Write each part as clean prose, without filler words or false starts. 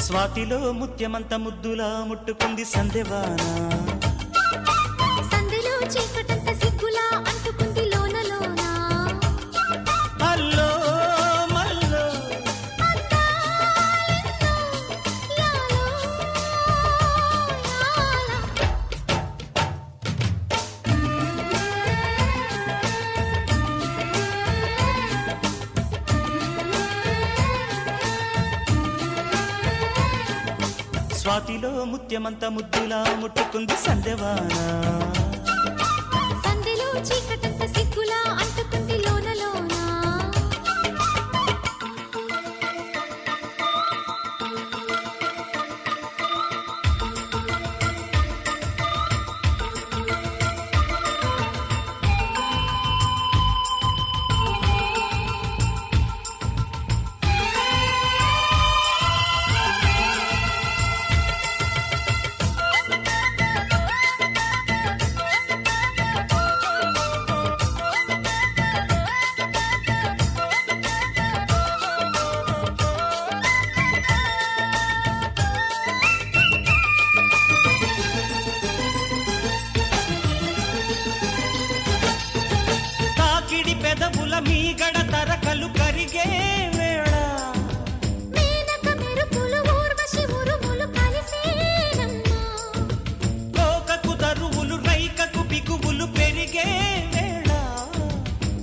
స్వాతిలో ముత్యమంత ముద్దులా ముట్టుకుంది సందెవాన. సందెలో చీకటంత సిగ్గులా అంటుకుంది లోన లోన. అల్లో మల్లో లాలో లాలా. స్వాతిలో ముత్యమంత ముద్దులా ముట్టుకుంది సందెవాన. సందెలో చీకటంత సిగ్గులా అంటుకుంది లోన లోన. తాకిడి పెదవుల మీగడ తరకలు కరిగే వేళ. మేనక మెరుపులు ఊర్వశి ఉరుములు కలిసేనమ్మా. కోకకు తరువులు రైకకు బిగువులు పెరిగే వేళ.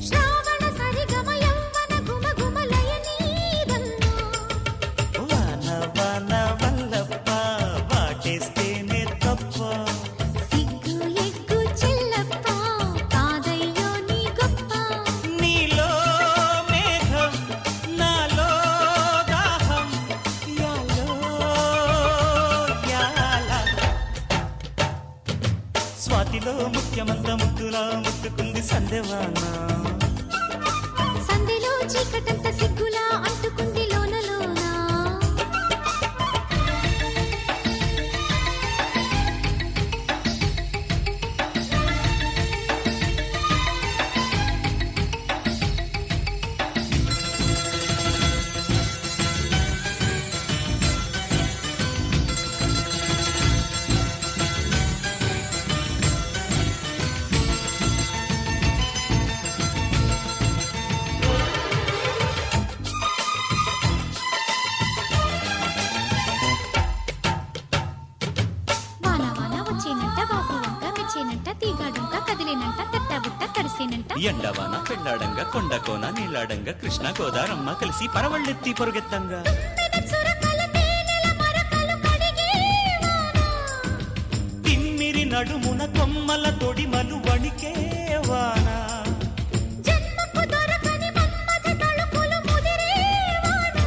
శ్రావణ సరిగమ యవ్వన గుమ గుమ లయనీదమ్మా. వాన వాన వల్లప్ప వాటేస్తేనే తప్ప. సిగ్గు ఎగ్గు చెల్లప్ప కాదయ్యో నీ గొప్ప. నీలో మేఘం నాలో దాహం యాలో యాల. స్వాతిలో ముఖ్యమంత ముద్దులా ముట్టుకుంది సందెవాన. సందెలో చీకటంత సిగ్గులా అంటుకుంది లోన లోన. వాన వాన వచ్చేనంట వాపు వంక మెచ్చేనంట తీగాడుంక కదిలేనంట తట్టబుట్ట తడిసేనంట. ఎండవాన పెళ్ళాడంగా కొండకోన నీళ్ళాడంగా కృష్ణ గోదారమ్మ కలిసి పరవళ్ళెత్తి పొరుగెత్తంగా. తుమ్మెద చురకలు తేనెల మరకలు కడిగే వాన. తిమ్మిరి నడుమున కొమ్మల తొడిమలు వణికే వాన. జన్మకు దొరకని మన్మథ తళుకులు ముదిరే వాన.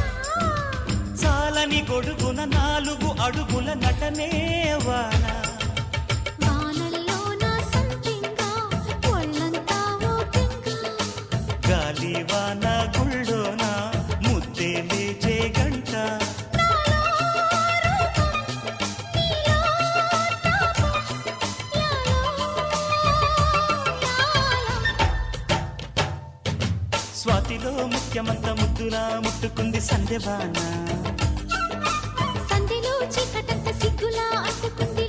చాలని గొడుగున 4 అడుగుల నటనే వాన. వానల్లోన సంపింగా ఒళ్ళంతా ఊపింగా. గాలి వాన గుళ్ళోన ముద్దే లేచే గంట. నాలో రూపం నీలో తాపం యాలో యాల. స్వాతిలో ముఖ్యమంత ముద్దులా ముట్టుకుంది సందెవాన. సందెలో చీకటంత సిగ్గులా అంటుకుంది